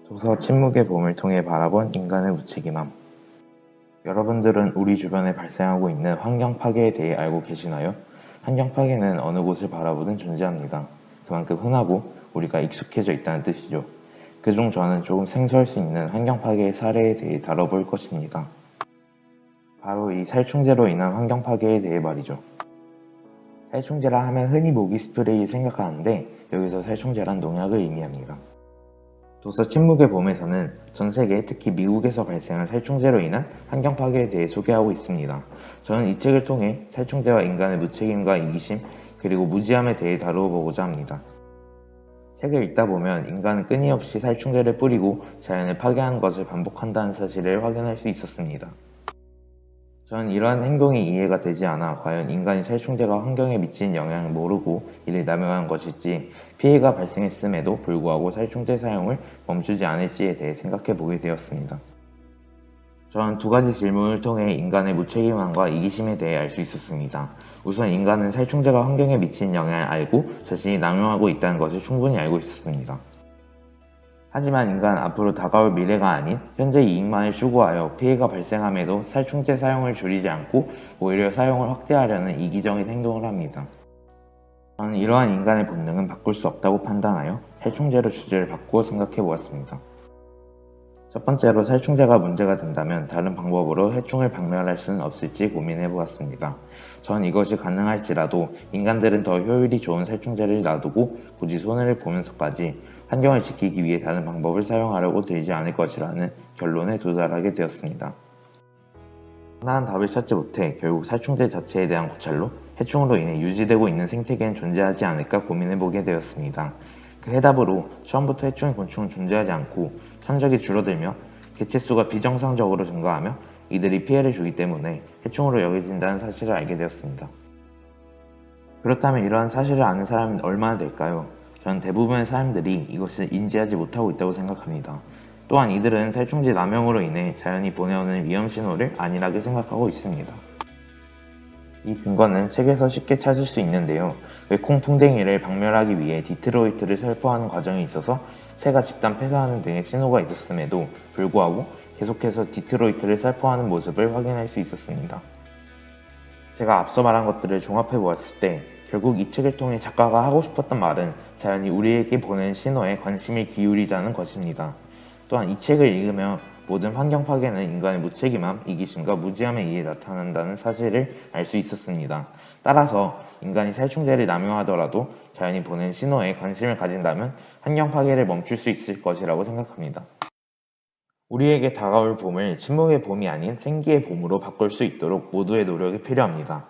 도서 침묵의 봄을 통해 바라본 인간의 무책임함. 여러분들은 우리 주변에 발생하고 있는 환경 파괴에 대해 알고 계시나요? 환경 파괴는 어느 곳을 바라보든 존재합니다. 그만큼 흔하고 우리가 익숙해져 있다는 뜻이죠. 그중 저는 조금 생소할 수 있는 환경 파괴의 사례에 대해 다뤄볼 것입니다. 바로 이 살충제로 인한 환경 파괴에 대해 말이죠. 살충제라 하면 흔히 모기 스프레이 생각하는데 여기서 살충제란 농약을 의미합니다. 도서 침묵의 봄에서는 전 세계, 특히 미국에서 발생한 살충제로 인한 환경 파괴에 대해 소개하고 있습니다. 저는 이 책을 통해 살충제와 인간의 무책임과 이기심, 그리고 무지함에 대해 다루어 보고자 합니다. 책을 읽다 보면 인간은 끊임없이 살충제를 뿌리고 자연을 파괴하는 것을 반복한다는 사실을 확인할 수 있었습니다. 저는 이러한 행동이 이해가 되지 않아 과연 인간이 살충제가 환경에 미치는 영향을 모르고 이를 남용한 것일지, 피해가 발생했음에도 불구하고 살충제 사용을 멈추지 않을지에 대해 생각해 보게 되었습니다. 저는 두 가지 질문을 통해 인간의 무책임함과 이기심에 대해 알 수 있었습니다. 우선 인간은 살충제가 환경에 미치는 영향을 알고 자신이 남용하고 있다는 것을 충분히 알고 있었습니다. 하지만 인간은 앞으로 다가올 미래가 아닌 현재 이익만을 추구하여 피해가 발생함에도 살충제 사용을 줄이지 않고 오히려 사용을 확대하려는 이기적인 행동을 합니다. 저는 이러한 인간의 본능은 바꿀 수 없다고 판단하여 살충제로 주제를 바꾸어 생각해 보았습니다. 첫 번째로, 살충제가 문제가 된다면 다른 방법으로 해충을 박멸할 수는 없을지 고민해 보았습니다. 전 이것이 가능할지라도 인간들은 더 효율이 좋은 살충제를 놔두고 굳이 손해를 보면서까지 환경을 지키기 위해 다른 방법을 사용하려고 들지 않을 것이라는 결론에 도달하게 되었습니다. 하나한 답을 찾지 못해 결국 살충제 자체에 대한 고찰로 해충으로 인해 유지되고 있는 생태계는 존재하지 않을까 고민해 보게 되었습니다. 그 해답으로 처음부터 해충의 곤충은 존재하지 않고 천적이 줄어들며 개체수가 비정상적으로 증가하며 이들이 피해를 주기 때문에 해충으로 여겨진다는 사실을 알게 되었습니다. 그렇다면 이러한 사실을 아는 사람은 얼마나 될까요? 저는 대부분의 사람들이 이것을 인지하지 못하고 있다고 생각합니다. 또한 이들은 살충제 남용으로 인해 자연이 보내오는 위험 신호를 안일하게 생각하고 있습니다. 이 근거는 책에서 쉽게 찾을 수 있는데요. 외콩풍뎅이를 박멸하기 위해 디트로이트를 살포하는 과정에 있어서 새가 집단 폐사하는 등의 신호가 있었음에도 불구하고 계속해서 디트로이트를 살포하는 모습을 확인할 수 있었습니다. 제가 앞서 말한 것들을 종합해 보았을 때 결국 이 책을 통해 작가가 하고 싶었던 말은 자연이 우리에게 보낸 신호에 관심을 기울이자는 것입니다. 또한 이 책을 읽으며 모든 환경 파괴는 인간의 무책임함, 이기심과 무지함에 의해 나타난다는 사실을 알 수 있었습니다. 따라서 인간이 살충제를 남용하더라도 자연이 보낸 신호에 관심을 가진다면 환경 파괴를 멈출 수 있을 것이라고 생각합니다. 우리에게 다가올 봄을 침묵의 봄이 아닌 생기의 봄으로 바꿀 수 있도록 모두의 노력이 필요합니다.